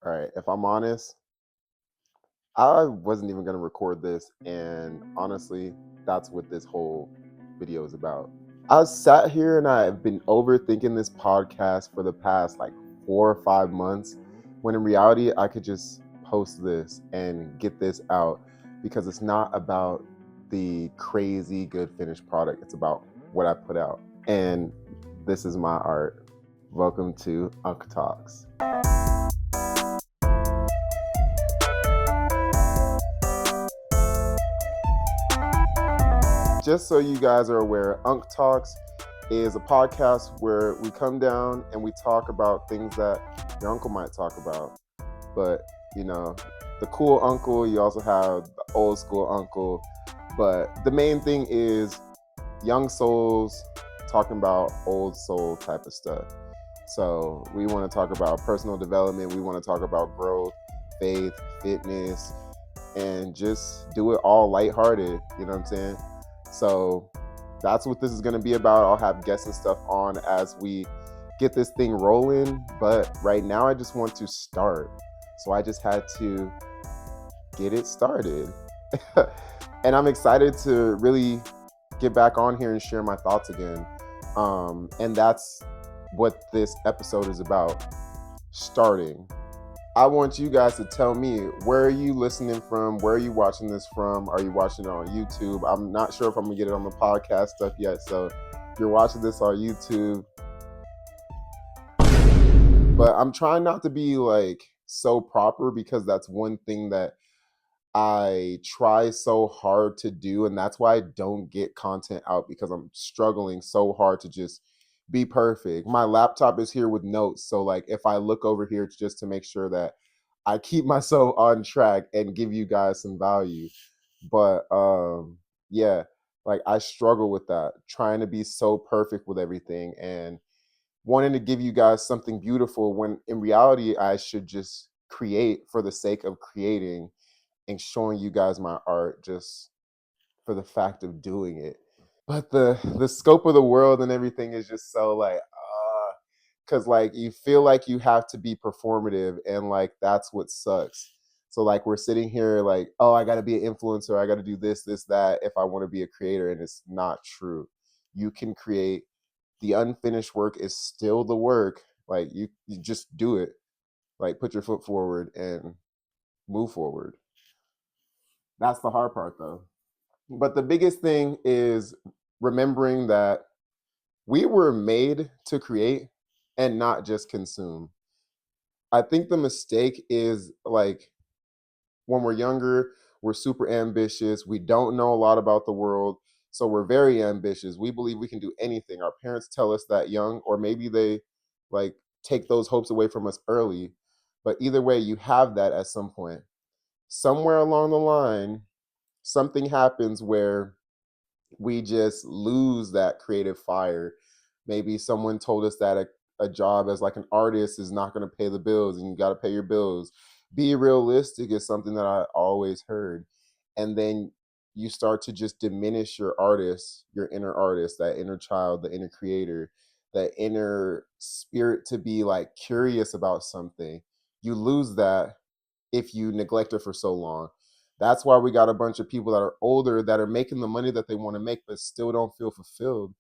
All right, if I'm honest, I wasn't even going to record this. And honestly, that's what this whole video is about. I sat here and I've been overthinking this podcast for the past like 4 or 5 months, when in reality, I could just post this and get this out because it's not about the crazy good finished product. It's about what I put out. And this is my art. Welcome to Unc Talks. Just so you guys are aware, Unc Talks is a podcast where we come down and we talk about things that your uncle might talk about. But, you know, the cool uncle, you also have the old school uncle. But the main thing is young souls talking about old soul type of stuff. So we want to talk about personal development. We want to talk about growth, faith, fitness, and just do it all lighthearted. You know what I'm saying? So that's what this is going to be about. I'll have guests and stuff on as we get this thing rolling. But right now, I just want to start. So I just had to get it started. And I'm excited to really get back on here and share my thoughts again. And that's what this episode is about, starting. I want you guys to tell me, where are you listening from? Where are you watching this from? Are you watching it on YouTube? I'm not sure if I'm gonna get it on the podcast stuff yet. So if you're watching this on YouTube, but I'm trying not to be like so proper, because that's one thing that I try so hard to do, and that's why I don't get content out, because I'm struggling so hard to just be perfect. My laptop is here with notes, so like if I look over here, it's just to make sure that I keep myself on track and give you guys some value. But yeah, like I struggle with that, trying to be so perfect with everything and wanting to give you guys something beautiful, when in reality I should just create for the sake of creating and showing you guys my art just for the fact of doing it. But the scope of the world and everything is just so like, because like you feel like you have to be performative, and like that's what sucks. So like we're sitting here like, oh, I got to be an influencer, I got to do this that if I want to be a creator, and it's not true. You can create. The unfinished work is still the work. Like you just do it. Like put your foot forward and move forward. That's the hard part though. But the biggest thing is remembering that we were made to create and not just consume. I think the mistake is like, when we're younger, we're super ambitious. We don't know a lot about the world. So we're very ambitious. We believe we can do anything. Our parents tell us that young, or maybe they like take those hopes away from us early. But either way, you have that at some point. Somewhere along the line, something happens where we just lose that creative fire. Maybe someone told us that a job as like an artist is not going to pay the bills, and you got to pay your bills. Be realistic is something that I always heard. And then you start to just diminish your artist, your inner artist, that inner child, the inner creator, that inner spirit to be like curious about something. You lose that if you neglect it for so long. That's why we got a bunch of people that are older that are making the money that they want to make, but still don't feel fulfilled.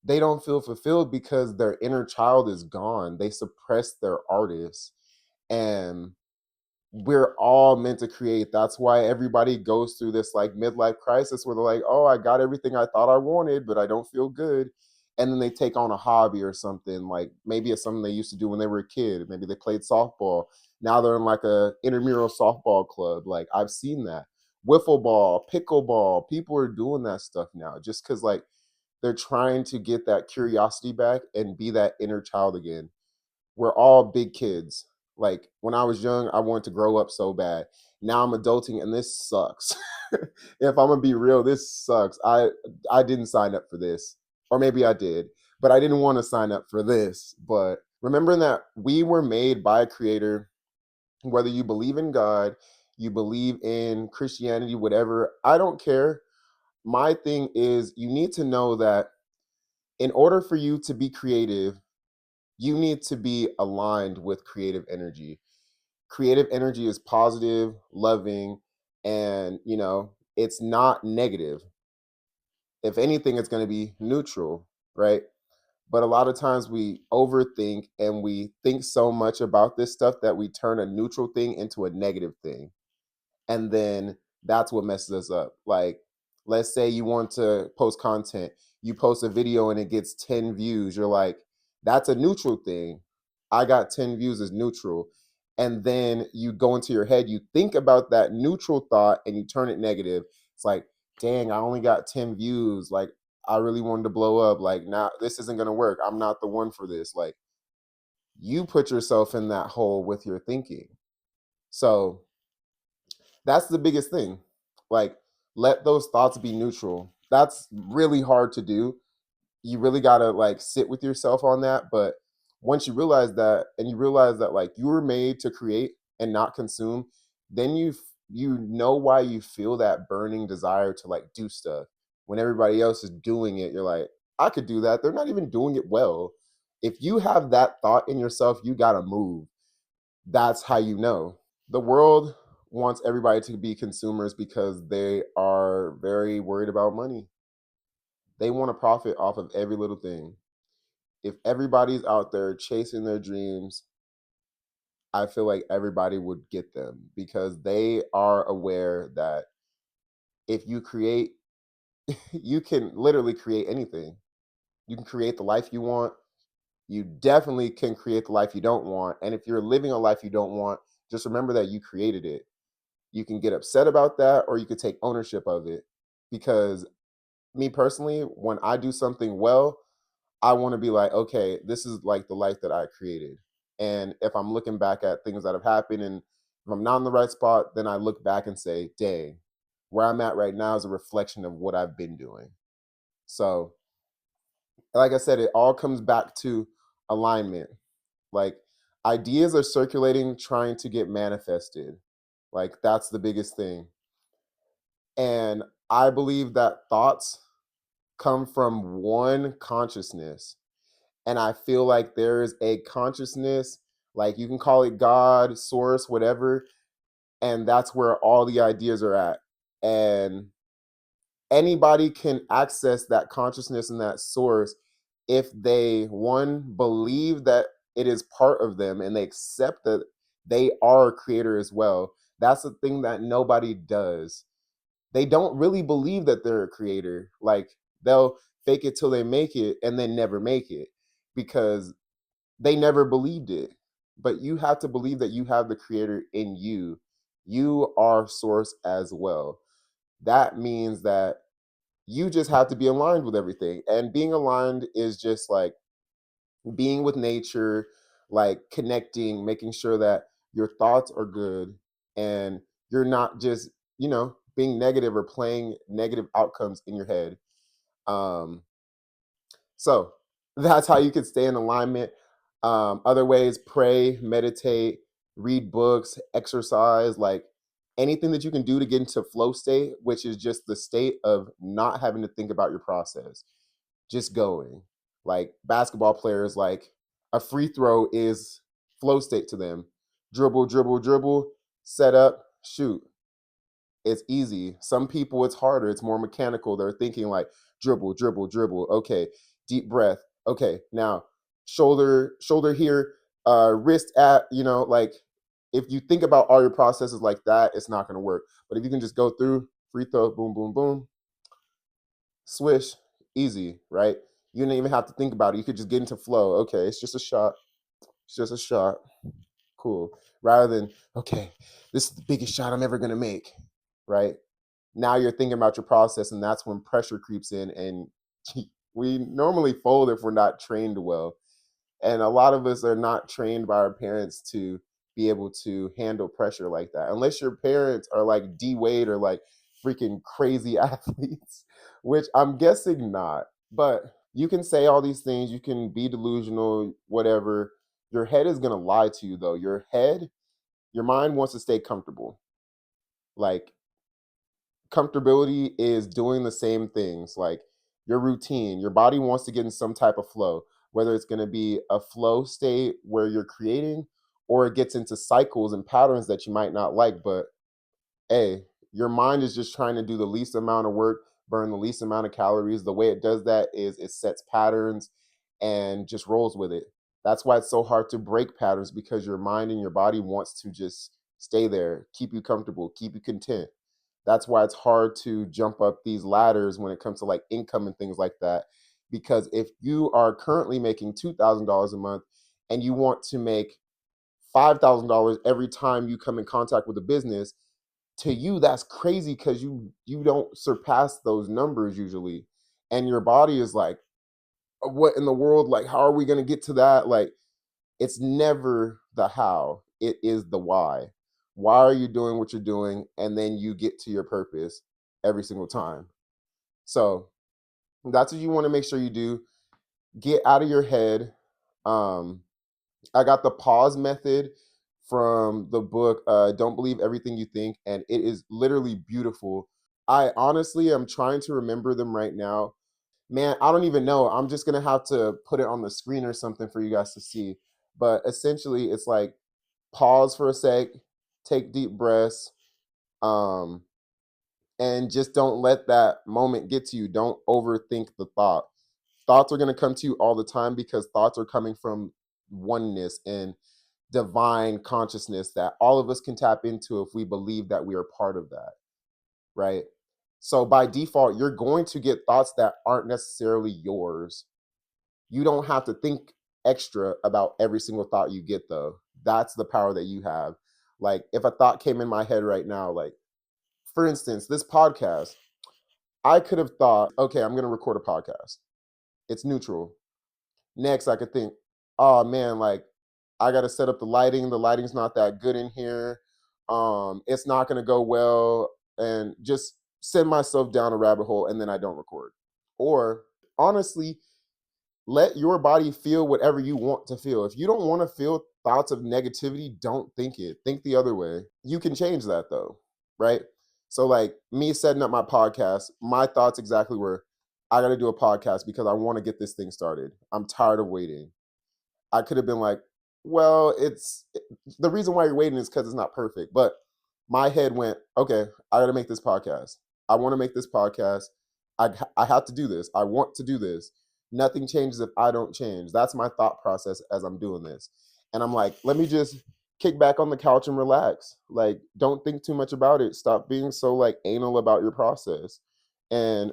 They don't feel fulfilled because their inner child is gone. They suppress their artist. And we're all meant to create. That's why everybody goes through this like midlife crisis where they're like, oh, I got everything I thought I wanted, but I don't feel good. And then they take on a hobby or something. Like maybe it's something they used to do when they were a kid. Maybe they played softball. Now they're in like a intramural softball club. Like I've seen that. Wiffle ball, pickleball. People are doing that stuff now just because like they're trying to get that curiosity back and be that inner child again. We're all big kids. Like when I was young, I wanted to grow up so bad. Now I'm adulting and this sucks. If I'm gonna be real, this sucks. I didn't sign up for this. Or maybe I did, but I didn't want to sign up for this. But remembering that we were made by a creator, whether you believe in God, you believe in Christianity, whatever, I don't care. My thing is you need to know that in order for you to be creative, you need to be aligned with creative energy. Creative energy is positive, loving, and it's not negative. If anything, it's going to be neutral, right? But a lot of times we overthink and we think so much about this stuff that we turn a neutral thing into a negative thing. And then that's what messes us up. Like, let's say you want to post content, you post a video and it gets 10 views. You're like, that's a neutral thing. I got 10 views as neutral. And then you go into your head, you think about that neutral thought and you turn it negative. It's like, dang, I only got 10 views. Like, I really wanted to blow up. Like, now this isn't going to work. I'm not the one for this. Like, you put yourself in that hole with your thinking. So, that's the biggest thing. Like, let those thoughts be neutral. That's really hard to do. You really got to like sit with yourself on that. But once you realize that, and you realize that like you were made to create and not consume, then you know why you feel that burning desire to like do stuff. When everybody else is doing it, you're like, I could do that. They're not even doing it well. If you have that thought in yourself, you got to move. That's how you know. The world wants everybody to be consumers because they are very worried about money. They want to profit off of every little thing. If everybody's out there chasing their dreams, I feel like everybody would get them because they are aware that if you create, you can literally create anything. You can create the life you want. You definitely can create the life you don't want. And if you're living a life you don't want, just remember that you created it. You can get upset about that or you could take ownership of it. Because me personally, when I do something well, I want to be like, okay, this is like the life that I created. And if I'm looking back at things that have happened and if I'm not in the right spot, then I look back and say, dang, where I'm at right now is a reflection of what I've been doing. So, like I said, it all comes back to alignment. Like, ideas are circulating, trying to get manifested. Like, that's the biggest thing. And I believe that thoughts come from one consciousness. And I feel like there is a consciousness, like you can call it God, source, whatever. And that's where all the ideas are at. And anybody can access that consciousness and that source if they, one, believe that it is part of them and they accept that they are a creator as well. That's the thing that nobody does. They don't really believe that they're a creator. Like, they'll fake it till they make it and then never make it because they never believed it. But you have to believe that you have the creator in you. You are source as well. That means that you just have to be aligned with everything. And being aligned is just like being with nature, like connecting, making sure that your thoughts are good and you're not just, being negative or playing negative outcomes in your head. Um, so that's how you can stay in alignment. Other ways, pray, meditate, read books, exercise, like anything that you can do to get into flow state, which is just the state of not having to think about your process, just going. Like basketball players, like a free throw is flow state to them. Dribble, dribble, dribble, set up, shoot. It's easy. Some people it's harder. It's more mechanical. They're thinking like dribble, dribble, dribble. Okay, deep breath. Okay, now shoulder here, wrist at, like if you think about all your processes like that, it's not gonna work. But if you can just go through free throw, boom, boom, boom, swish, easy, right? You don't even have to think about it. You could just get into flow. Okay, it's just a shot. It's just a shot. Cool. Rather than, okay, this is the biggest shot I'm ever gonna make, right? Now you're thinking about your process, and that's when pressure creeps in. And we normally fold if we're not trained well. And a lot of us are not trained by our parents to be able to handle pressure like that, unless your parents are like D Wade or like freaking crazy athletes, which I'm guessing not. But you can say all these things, you can be delusional, whatever. Your head is going to lie to you, though. Your mind wants to stay comfortable. Like, comfortability is doing the same things, like your routine. Your body wants to get in some type of flow, whether it's going to be a flow state where you're creating or it gets into cycles and patterns that you might not like. But hey, your mind is just trying to do the least amount of work, burn the least amount of calories. The way it does that is it sets patterns and just rolls with it. That's why it's so hard to break patterns, because your mind and your body wants to just stay there, keep you comfortable, keep you content. That's why it's hard to jump up these ladders when it comes to like income and things like that. Because if you are currently making $2,000 a month and you want to make $5,000 every time you come in contact with a business, to you that's crazy, because you don't surpass those numbers usually, and your body is like, what in the world, like how are we going to get to that? Like, it's never the how, it is the why are you doing what you're doing, and then you get to your purpose every single time. So that's what you want to make sure you do. Get out of your head. um I got the pause method from the book Don't Believe Everything You Think, and it is literally beautiful. I honestly am trying to remember them right now. Man, I don't even know. I'm just going to have to put it on the screen or something for you guys to see. But essentially, it's like pause for a sec, take deep breaths, um, and just don't let that moment get to you. Don't overthink the thought. Thoughts are going to come to you all the time, because thoughts are coming from oneness and divine consciousness that all of us can tap into if we believe that we are part of that, right? So by default, you're going to get thoughts that aren't necessarily yours. You don't have to think extra about every single thought you get, though. That's the power that you have. Like, if a thought came in my head right now, like, for instance, this podcast, I could have thought, okay, I'm going to record a podcast. It's neutral. Next, I could think, oh man, like, I got to set up the lighting. The lighting's not that good in here. It's not going to go well, and just send myself down a rabbit hole, and then I don't record. Or honestly, let your body feel whatever you want to feel. If you don't want to feel thoughts of negativity, don't think it. Think the other way. You can change that though, right? So like me setting up my podcast, my thoughts exactly were, I got to do a podcast because I want to get this thing started. I'm tired of waiting. I could have been like, well, the reason why you're waiting is because it's not perfect. But my head went, okay, I got to make this podcast. I want to make this podcast. I have to do this. I want to do this. Nothing changes if I don't change. That's my thought process as I'm doing this. And I'm like, let me just kick back on the couch and relax. Like, don't think too much about it. Stop being so like anal about your process. And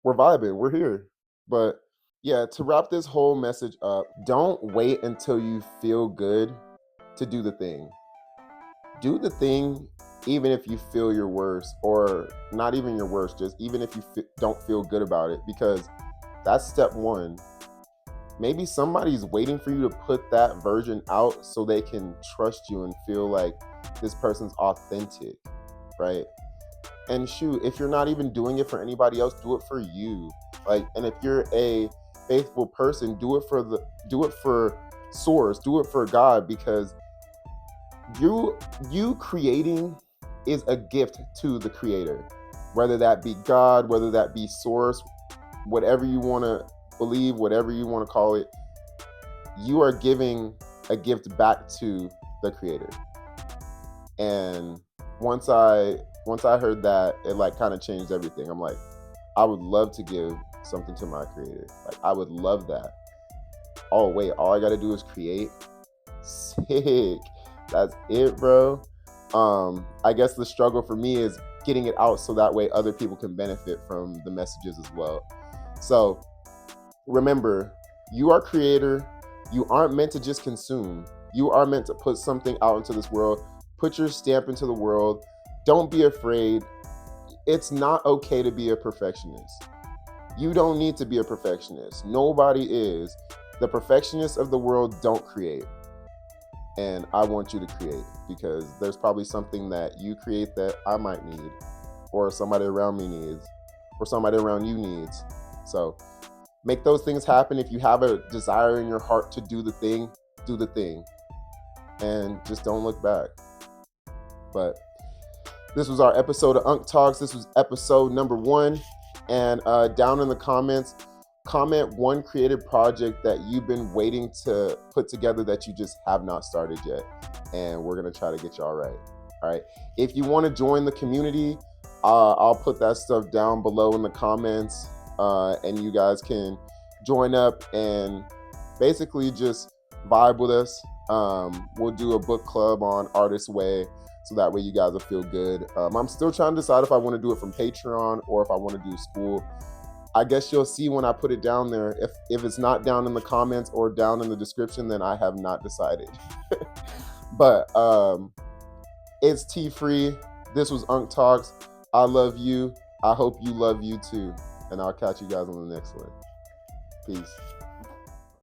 we're vibing. We're here. But yeah, to wrap this whole message up, don't wait until you feel good to do the thing. Do the thing even if you feel your worst, or not even your worst, just even if you don't feel good about it, because that's step one. Maybe somebody's waiting for you to put that version out so they can trust you and feel like this person's authentic, right? And shoot, if you're not even doing it for anybody else, do it for you. Like, and if you're a faithful person, do it for source, do it for God, because you creating is a gift to the creator, whether that be God, whether that be source, whatever you want to believe, whatever you want to call it. You are giving a gift back to the creator. And once I heard that, it like kind of changed everything. I'm like, I would love to give something to my creator. Like, I would love that. Oh wait, all I gotta do is create. Sick. That's it, bro. I guess the struggle for me is getting it out so that way other people can benefit from the messages as well. So remember, you are creator. You aren't meant to just consume. You are meant to put something out into this world. Put your stamp into the world. Don't be afraid. It's not okay to be a perfectionist. You don't need to be a perfectionist. Nobody is. The perfectionists of the world don't create. And I want you to create, because there's probably something that you create that I might need, or somebody around me needs, or somebody around you needs. So make those things happen. If you have a desire in your heart to do the thing, and just don't look back. But this was our episode of Unc Talks. This was episode number 1. And down in the comments, comment one creative project that you've been waiting to put together that you just have not started yet, and we're gonna try to get y'all right. All right. If you want to join the community, I'll put that stuff down below in the comments, and you guys can join up and basically just vibe with us. We'll do a book club on Artist Way, so that way you guys will feel good. I'm still trying to decide if I want to do it from Patreon or if I want to do school. I guess you'll see when I put it down there. If it's not down in the comments or down in the description, then I have not decided. But it's T Free. This was Unc Talks. I love you. I hope you love you too. And I'll catch you guys on the next one. Peace.